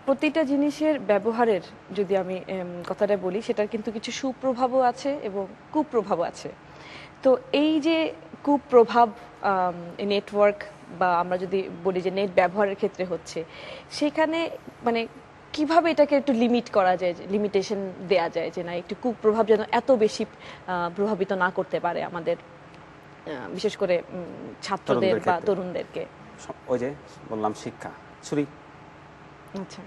প্রতিটা জিনিসের ব্যবহারের যদি আমি কথাটা বলি, সেটার কিন্তু কিছু সুপ্রভাবও আছে এবং কুপ্রভাবও আছে। তো এই যে কুপ্রভাব নেটওয়ার্ক বা আমরা যদি বলি যে নেট ব্যবহারের ক্ষেত্রে হচ্ছে, সেখানে মানে কিভাবে এটাকে একটু লিমিট করা যায়, লিমিটেশন দেয়া যায় যে না একটু কুপ্রভাব যেন এত বেশি প্রভাবিত না করতে পারে আমাদের বিশেষ করে ছাত্রদের বা তরুণদেরকে। ওই যে বললাম শিক্ষা ছুরি। আচ্ছা,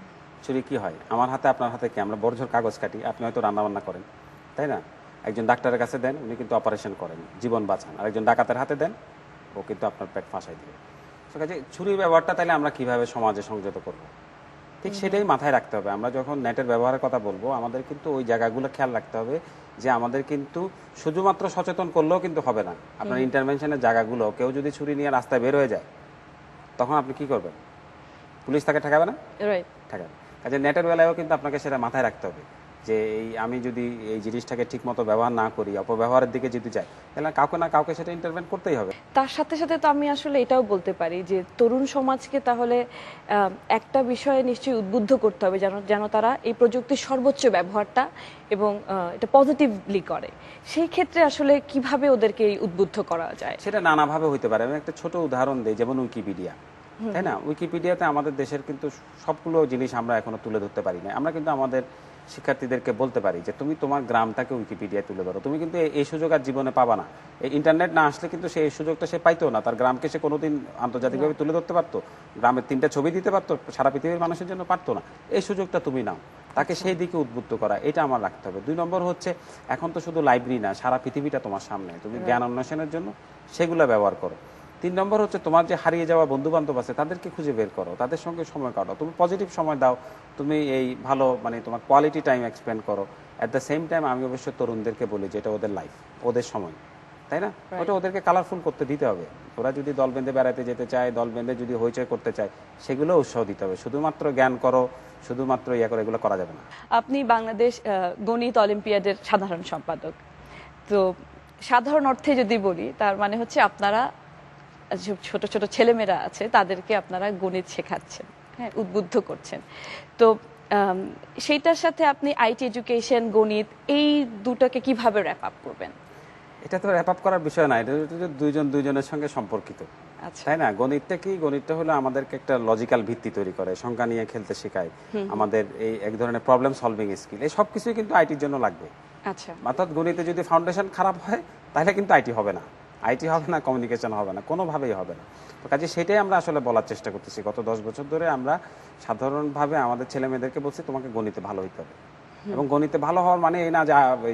ছুরি কি হয়, আমার হাতে আপনার হাতে কি, আমরা বড় কাগজ কাটি, আপনি হয়তো রান্না বান্না করেন, তাই না? একজন ডাক্তারের কাছে দেন, উনি কিন্তু অপারেশন করেন, জীবন বাঁচান। আর একজন ডাকাতের হাতে দেন, ও কিন্তু আপনার পেট ফাঁসাই দিবে। কাজে ছুরির ব্যবহারটা তাহলে আমরা কিভাবে সমাজে সংযত করব, ঠিক সেটাই মাথায় রাখতে হবে। আমরা যখন নেটের ব্যবহারের কথা বলবো, আমাদের কিন্তু ওই জায়গাগুলো খেয়াল রাখতে হবে যে আমাদের কিন্তু শুধুমাত্র সচেতন করলেও কিন্তু হবে না। আপনার ইন্টারভেনশনের জায়গাগুলো, কেউ যদি ছুরি নিয়ে রাস্তায় বের হয়ে যায়, তখন আপনি কি করবেন? পুলিশ তাকে ঠেকাবে না? ঠেকাবে। কাজে নেটের বেলায়ও কিন্তু আপনাকে সেটা মাথায় রাখতে হবে যে আমি যদি এই জিনিসটাকে ঠিক মতো ব্যবহার না করি, অপব্যবহারের দিকে যদি যাই, তাহলে কাউকে না কাউকে সেটা ইন্টারভেন করতেই হবে। তার সাথে সাথে তো আমি আসলে এটাও বলতে পারি যে তরুণ সমাজকে তাহলে একটা বিষয়ে নিশ্চয়ই উদ্বুদ্ধ করতে হবে, যেন তারা এই প্রযুক্তির সর্বোচ্চ ব্যবহারটা এবং এটা পজিটিভলি করে। সেই ক্ষেত্রে আসলে কিভাবে ওদেরকে উদ্বুদ্ধ করা যায়? সেটা নানাভাবে হইতে পারে। আমি একটা ছোট উদাহরণ দিই, যেমন উইকিপিডিয়া, তাই না? উইকিপিডিয়াতে আমাদের দেশের কিন্তু সবগুলো জিনিস আমরা এখনো তুলে ধরতে পারি না। আমরা কিন্তু আমাদের শিক্ষার্থীদেরকে বলতে পারি যে তুমি তোমার গ্রামটাকে উইকিপিডিয়ায় তুলে ধরো। তুমি কিন্তু এই সুযোগ আর জীবনে পাবা না। এই ইন্টারনেট না আসলে কিন্তু সেই সুযোগটা সে পাইতো না। তার গ্রামকে সে কোনোদিন আন্তর্জাতিকভাবে তুলে ধরতে পারতো, গ্রামের 3টা ছবি দিতে পারতো, সারা পৃথিবীর মানুষের জন্য পারতো না। এই সুযোগটা তুমি নাও, তাকে সেই দিকে উদ্বুদ্ধ করা, এটা আমার রাখতে হবে। 2 নম্বর হচ্ছে, এখন তো শুধু লাইব্রেরি না, সারা পৃথিবীটা তোমার সামনে, তুমি জ্ঞান অন্বেষণের জন্য সেগুলো ব্যবহার করো। 3 নম্বর হচ্ছে, তোমার যে হারিয়ে যাওয়া বন্ধু বান্ধব আছে তাদেরকে খুঁজে বের করো, তাদের সঙ্গে সময় কাটাও, তুমি পজিটিভ সময় দাও, তুমি এই ভালো তোমার কোয়ালিটি টাইম এক্সপেন্ড করো। অ্যাট দ্য সেম টাইম আমি অবশ্যই তরুণদেরকে বলি যে এটা ওদের লাইফ, ওদের সময়, তাই না? ওটা ওদেরকে কালারফুল করতে দিতে হবে। ওরা যদি দল বেঁধে বেড়াতে যেতে চায়, দল বেঁধে যদি হইচই করতে চায়, সেগুলো উৎসাহ দিতে হবে। শুধুমাত্র জ্ঞান করো, শুধুমাত্র করে, এগুলো করা যাবে না। আপনি বাংলাদেশ গণিত অলিম্পিয়াডের সাধারণ সম্পাদক। তো সাধারণ অর্থে যদি বলি, তার মানে হচ্ছে আপনারা ছোট ছোট ছেলেমেয়েরা আছে তাদেরকে আপনারা গণিত শেখাচ্ছেন, হ্যাঁ, উদ্বুদ্ধ করছেন। তো সেইটার সাথে আপনি আইটি এডুকেশন, গণিত, এই দুটোকে কিভাবে র্যাপ আপ করবেন? এটা তো র্যাপ আপ করার বিষয় না, এটা দুইজন দুইজনের সঙ্গে সম্পর্কিত, তাই না? গণিতটা কি? গণিতটা হলো আমাদেরকে একটা লজিক্যাল ভিত্তি তৈরি করে, সংখ্যা নিয়ে খেলতে শেখায়, আমাদের এই এক ধরনের প্রবলেম সলভিং স্কিল, এই সবকিছুই কিন্তু আইটির জন্য লাগবে। আচ্ছা, অর্থাৎ গণিতে যদি ফাউন্ডেশন খারাপ হয়, তাহলে কিন্তু আইটি হবে না, আইটি হবে না, কমিউনিকেশন হবে না, কোনোভাবেই হবে না। তো কাজে সেটাই আমরা আসলে বলার চেষ্টা করতেছি। গত 10 বছর ধরে আমরা সাধারণভাবে আমাদের ছেলে মেয়েদেরকে বলছি তোমাকে গণিতে ভালো হইতে হবে। এবং গণিতে ভালো হওয়ার মানে এই না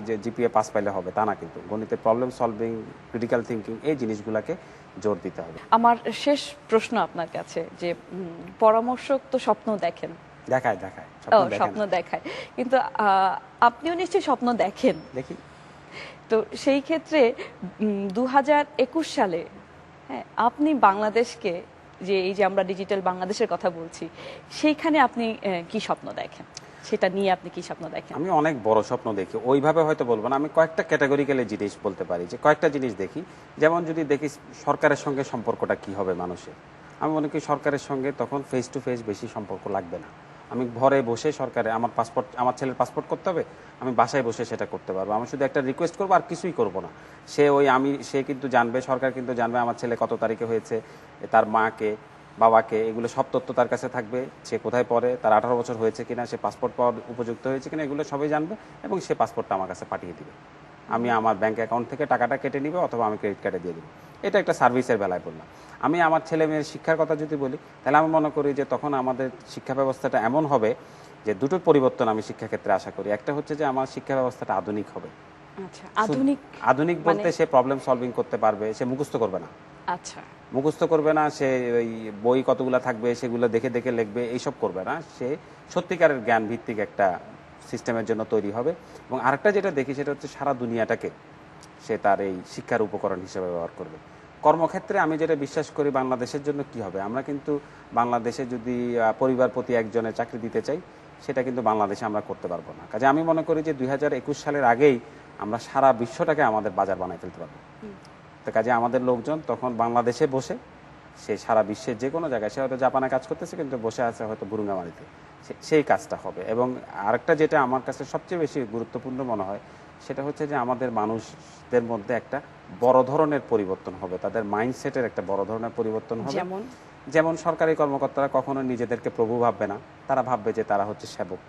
যে জিপিএ পাস পাইলে হবে, তা না। কিন্তু গণিতে প্রবলেম সলভিং, ক্রিটিক্যাল থিঙ্কিং, এই জিনিসগুলোকে জোর দিতে হবে। আমার শেষ প্রশ্ন আপনার কাছে, যে পরামর্শক তো স্বপ্ন দেখেন, দেখায় স্বপ্ন দেখায়, কিন্তু আপনিও নিশ্চয়ই স্বপ্ন দেখেন। দেখি। তো সেই ক্ষেত্রে 2021 সালে, হ্যাঁ, আপনি বাংলাদেশকে, যে এই যে আমরা ডিজিটাল বাংলাদেশের কথা বলছি, সেইখানে আপনি কি স্বপ্ন দেখেন, সেটা নিয়ে আপনি কি স্বপ্ন দেখেন? আমি অনেক বড় স্বপ্ন দেখি, ওইভাবে হয়তো বলবো না। আমি কয়েকটা ক্যাটাগরিক্যালি জিনিস বলতে পারি, যে কয়েকটা জিনিস দেখি। যেমন যদি দেখি সরকারের সঙ্গে সম্পর্কটা কি হবে মানুষের, আমি মনে করি সরকারের সঙ্গে তখন ফেস টু ফেস বেশি সম্পর্ক লাগবে না। আমি ঘরে বসে সরকারে আমার ছেলের পাসপোর্ট করতে হবে, আমি বাসায় বসে সেটা করতে পারবো। আমি শুধু একটা রিকোয়েস্ট করবো, আর কিছুই করবো না। সে কিন্তু জানবে, সরকার কিন্তু জানবে আমার ছেলে কত তারিখে হয়েছে, তার মাকে, বাবাকে, এগুলো সব তথ্য তার কাছে থাকবে। সে কোথায় পড়ে, তার 18 বছর হয়েছে কিনা, সে পাসপোর্ট পাওয়ার উপযুক্ত হয়েছে কিনা, এগুলো সবাই জানবে। এবং সে পাসপোর্টটা আমার কাছে পাঠিয়ে দিবে। আমি আমার ব্যাংক অ্যাকাউন্ট থেকে টাকাটা কেটে নিবে, অথবা আমি ক্রেডিট কার্ডে দিয়ে দিব। এটা একটা সার্ভিসের বেলায় বললাম। আমি আমার ছেলে মেয়ের শিক্ষার কথা যদি বলি, তাহলে আমি মনে করি যে তখন আমাদের শিক্ষা ব্যবস্থাটা এমন হবে যে দুটোর পরিবর্তন আমি শিক্ষাক্ষেত্রে আশা করি। একটা হচ্ছে যে আমার শিক্ষা ব্যবস্থাটা আধুনিক হবে। আচ্ছা, আধুনিক বলতে সে প্রবলেম সলভিং করতে পারবে, সে মুখস্থ করবে না। আচ্ছা, মুখস্থ করবে না, সে ওই বই কতগুলো থাকবে সেগুলো দেখে দেখে লিখবে, এইসব করবে না। সে সত্যিকারের জ্ঞান ভিত্তিক একটা সিস্টেমের জন্য তৈরি হবে। এবং আরেকটা যেটা দেখি, সেটা হচ্ছে সারা দুনিয়াটাকে সে তার এই শিক্ষার উপকরণ হিসেবে ব্যবহার করবে। কর্মক্ষেত্রে আমি যেটা বিশ্বাস করি, বাংলাদেশের জন্য কি হবে, আমরা কিন্তু বাংলাদেশে যদি পরিবার প্রতি একজনের চাকরি দিতে চাই, সেটা কিন্তু বাংলাদেশে আমরা করতে পারবো না। কাজে আমি মনে করি যে 2021 সালের আগেই আমরা সারা বিশ্বটাকে আমাদের বাজার বানাই ফেলতে পারবো। তো কাজে আমাদের লোকজন তখন বাংলাদেশে বসে, সে সারা বিশ্বের যে কোনো জায়গায়, সে হয়তো জাপানে কাজ করতেছে কিন্তু বসে আছে হয়তো বুরুঙ্গামারিতে, সেই কাজটা হবে। এবং আরেকটা যেটা আমার কাছে সবচেয়ে বেশি গুরুত্বপূর্ণ মনে হয় সেটা হচ্ছে যে আমাদের মানুষদের মধ্যে একটা বড় ধরনের পরিবর্তন হবে, তাদের মাইন্ডসেটের একটা বড় ধরনের পরিবর্তন হবে। যেমন সরকারি কর্মকর্তারা কখনো নিজেদেরকে প্রভু ভাববে না, তারা ভাববে যে তারা হচ্ছে সেবক,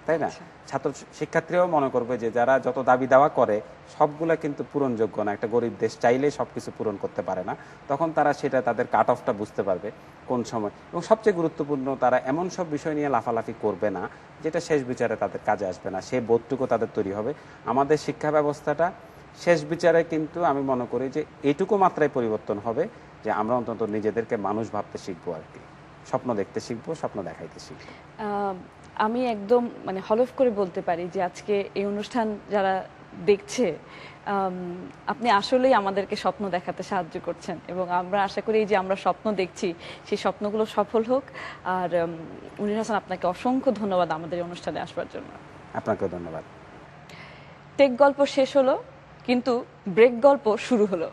তাই না? ছাত্র শিক্ষার্থীরাও মনে করবে যে যারা যত দাবি দাওয়া করে সবগুলা কিন্তু পূরণযোগ্য না, একটা গরিব দেশ চাইলেই সবকিছু পূরণ করতে পারে না। তখন তারা সেটা তাদের কাট অফটা বুঝতে পারবে কোন সময়। এবং সবচেয়ে গুরুত্বপূর্ণ, তারা এমন সব বিষয় নিয়ে লাফালাফি করবে না যেটা শেষ বিচারে তাদের কাজে আসবে না, সেই বোধটুকু তাদের তৈরি হবে। আমাদের শিক্ষা ব্যবস্থাটা শেষ বিচারে কিন্তু আমি মনে করি যে এইটুকু মাত্রায় পরিবর্তন হবে যে আমরা অন্তত নিজেদেরকে মানুষ ভাবতে শিখবো, আর কি স্বপ্ন দেখতে শিখবো, স্বপ্ন দেখাইতে শিখবো। আমি একদম মানে হলফ করে বলতে পারি যে আজকে এই অনুষ্ঠান যারা দেখছে, আপনি আসলেই আমাদেরকে স্বপ্ন দেখাতে সাহায্য করছেন, এবং আমরা আশা করি যে আমরা স্বপ্ন দেখছি সেই স্বপ্নগুলো সফল হোক। আর মুনির হাসান, আপনাকে অসংখ্য ধন্যবাদ আমাদের এই অনুষ্ঠানে আসবার জন্য। আপনাকেও ধন্যবাদ। টেক গল্প শেষ হলো, কিন্তু ব্রেক গল্প শুরু হলো।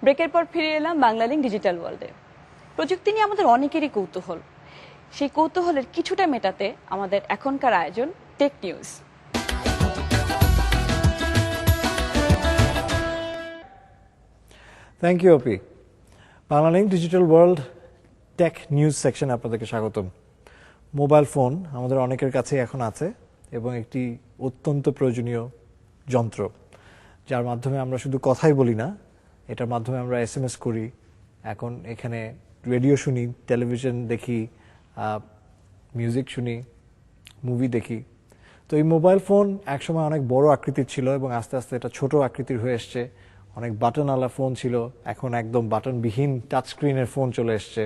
ব্রেকের পর ফিরে এলাম বাংলালিংক ডিজিটাল ওয়ার্ল্ডে। প্রযুক্তি নিয়ে আমাদের অনেকেরই কৌতূহল, সেই কৌতূহলের কিছুটা মেটাতে আমাদের এখনকার আয়োজন tech news. Thank you Opi. Banglalink digital world tech news সেকশনে আপনাদেরকে স্বাগতম। মোবাইল ফোন আমাদের অনেকের কাছে এখন আছে এবং একটি অত্যন্ত প্রয়োজনীয় যন্ত্র, যার মাধ্যমে আমরা শুধু কথাই বলি না, এটার মাধ্যমে আমরা SMS করি, এখন এখানে রেডিও শুনি, টেলিভিশন দেখি, মিউজিক শুনি, মুভি দেখি। তো এই মোবাইল ফোন একসময় অনেক বড় আকৃতির ছিল এবং আস্তে আস্তে এটা ছোট আকৃতির হয়ে এসছে। অনেক বাটনওয়ালা ফোন ছিল, এখন একদম বাটনবিহীন টাচ স্ক্রিনের ফোন চলে এসছে।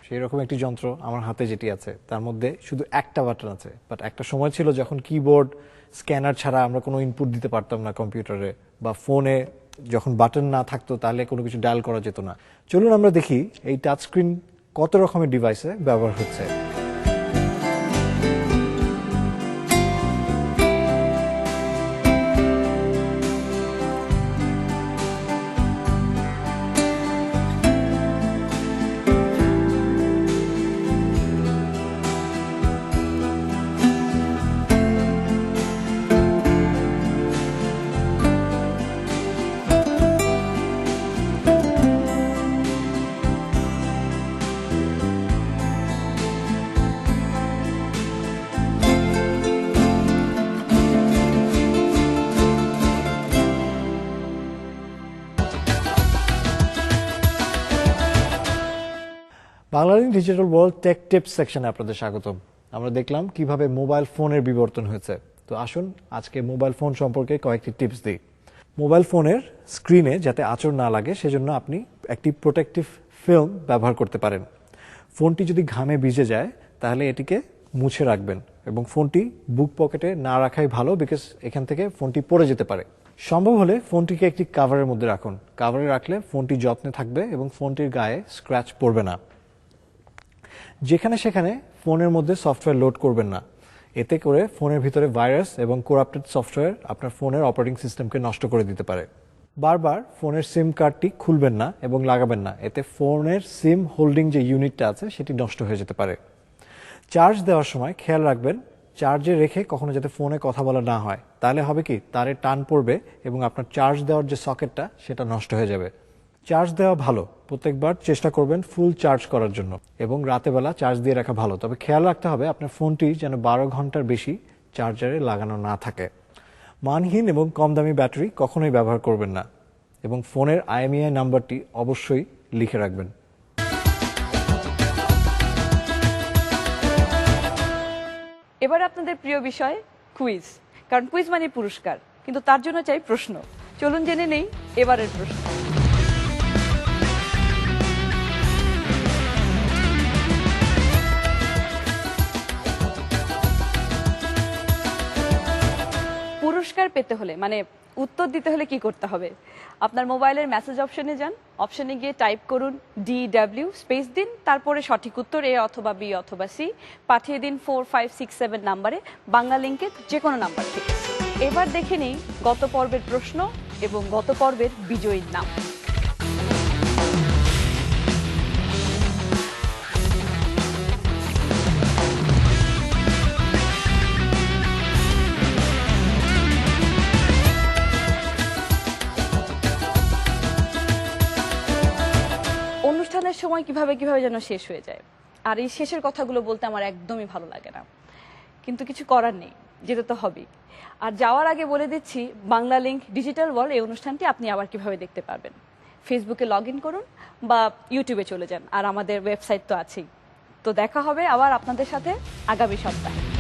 সেই রকম একটি যন্ত্র আমার হাতে যেটি আছে, তার মধ্যে শুধু একটা বাটন আছে। বাট একটা সময় ছিল যখন কিবোর্ড, স্ক্যানার ছাড়া আমরা কোনো ইনপুট দিতে পারতাম না কম্পিউটারে, বা ফোনে যখন বাটন না থাকতো তাহলে কোনো কিছু ডায়াল করা যেত না। চলুন আমরা দেখি এই টাচ স্ক্রিন কত রকমের ডিভাইসে ব্যবহার হচ্ছে। Banglalink digital world take tips সেকশনে আপনাদের স্বাগতম। আমরা দেখলাম কিভাবে মোবাইল ফোনের বিবর্তন হয়েছে। তো আসুন আজকে মোবাইল ফোন সম্পর্কে কয়েকটি টিপস দিই। মোবাইল ফোনের স্ক্রিনে যাতে আঁচড় না লাগে সেজন্য আপনি একটি প্রোটেক্টিভ ফিল্ম ব্যবহার করতে পারেন। ফোনটি যদি ঘামে ভিজে যায় তাহলে এটিকে মুছে রাখবেন, এবং ফোনটি বুক পকেটে না রাখাই ভালো, বিকজ এখান থেকে ফোনটি পড়ে যেতে পারে। সম্ভব হলে ফোনটিকে একটি কাভারের মধ্যে রাখুন। কাভারে রাখলে ফোনটি যত্নে থাকবে এবং ফোনটির গায়ে স্ক্র্যাচ পড়বে না। যেখানে সেখানে ফোনের মধ্যে সফটওয়্যার লোড করবেন না, এতে করে ফোনের ভিতরে ভাইরাস এবং করাপ্টেড সফটওয়্যার আপনার ফোনের অপারেটিং সিস্টেমকে নষ্ট করে দিতে পারে। বারবার ফোনের সিম কার্ডটি খুলবেন না এবং লাগাবেন না, এতে ফোনের সিম হোল্ডিং যে ইউনিটটা আছে সেটি নষ্ট হয়ে যেতে পারে। চার্জ দেওয়ার সময় খেয়াল রাখবেন চার্জে রেখে কখনো যাতে ফোনে কথা বলা না হয়, তাহলে হবে কি তারে টান পড়বে এবং আপনার চার্জ দেওয়ার যে সকেটটা সেটা নষ্ট হয়ে যাবে। চার্জ দেওয়া ভালো, প্রত্যেকবার চেষ্টা করবেন ফুল চার্জ করার জন্য, এবং রাতে বেলা চার্জ দিয়ে রাখা ভালো। তবে খেয়াল রাখতে হবে আপনার ফোনটি যেন 12 ঘন্টার বেশি চার্জারে লাগানো না থাকে। মানহীন এবং কম দামি ব্যাটারি কখনোই ব্যবহার করবেন না, এবং ফোনের IMEI নাম্বারটি অবশ্যই লিখে রাখবেন। এবার আপনাদের প্রিয় বিষয় কুইজ, কারণ কুইজ মানে পুরস্কার, কিন্তু তার জন্য চাই প্রশ্ন। চলুন জেনে নেই এবারের প্রশ্ন। পুরস্কার পেতে হলে মানে উত্তর দিতে হলে কি করতে হবে? আপনার মোবাইলের মেসেজ অপশনে যান, অপশনে গিয়ে টাইপ করুন DW, স্পেস দিন, তারপরে সঠিক উত্তর A অথবা B অথবা C পাঠিয়ে দিন 4567 নাম্বারে, বাংলালিংকের যে কোনো নাম্বার থেকে। এবার দেখে নেই গত পর্বের প্রশ্ন এবং গত পর্বের বিজয়ীর নাম। অনুষ্ঠানের সময় কিভাবে কিভাবে যেন শেষ হয়ে যায়, আর এই শেষের কথাগুলো বলতে আমার একদমই ভালো লাগে না, কিন্তু কিছু করার নেই, যেতে তো হবেই। আর যাওয়ার আগে বলে দিচ্ছি, বাংলা লিংক ডিজিটাল ওয়ার্ল্ড এই অনুষ্ঠানটি আপনি আবার কিভাবে দেখতে পারবেন। ফেসবুকে লগ ইন করুন বা ইউটিউবে চলে যান, আর আমাদের ওয়েবসাইট তো আছেই। তো দেখা হবে আবার আপনাদের সাথে আগামী সপ্তাহে।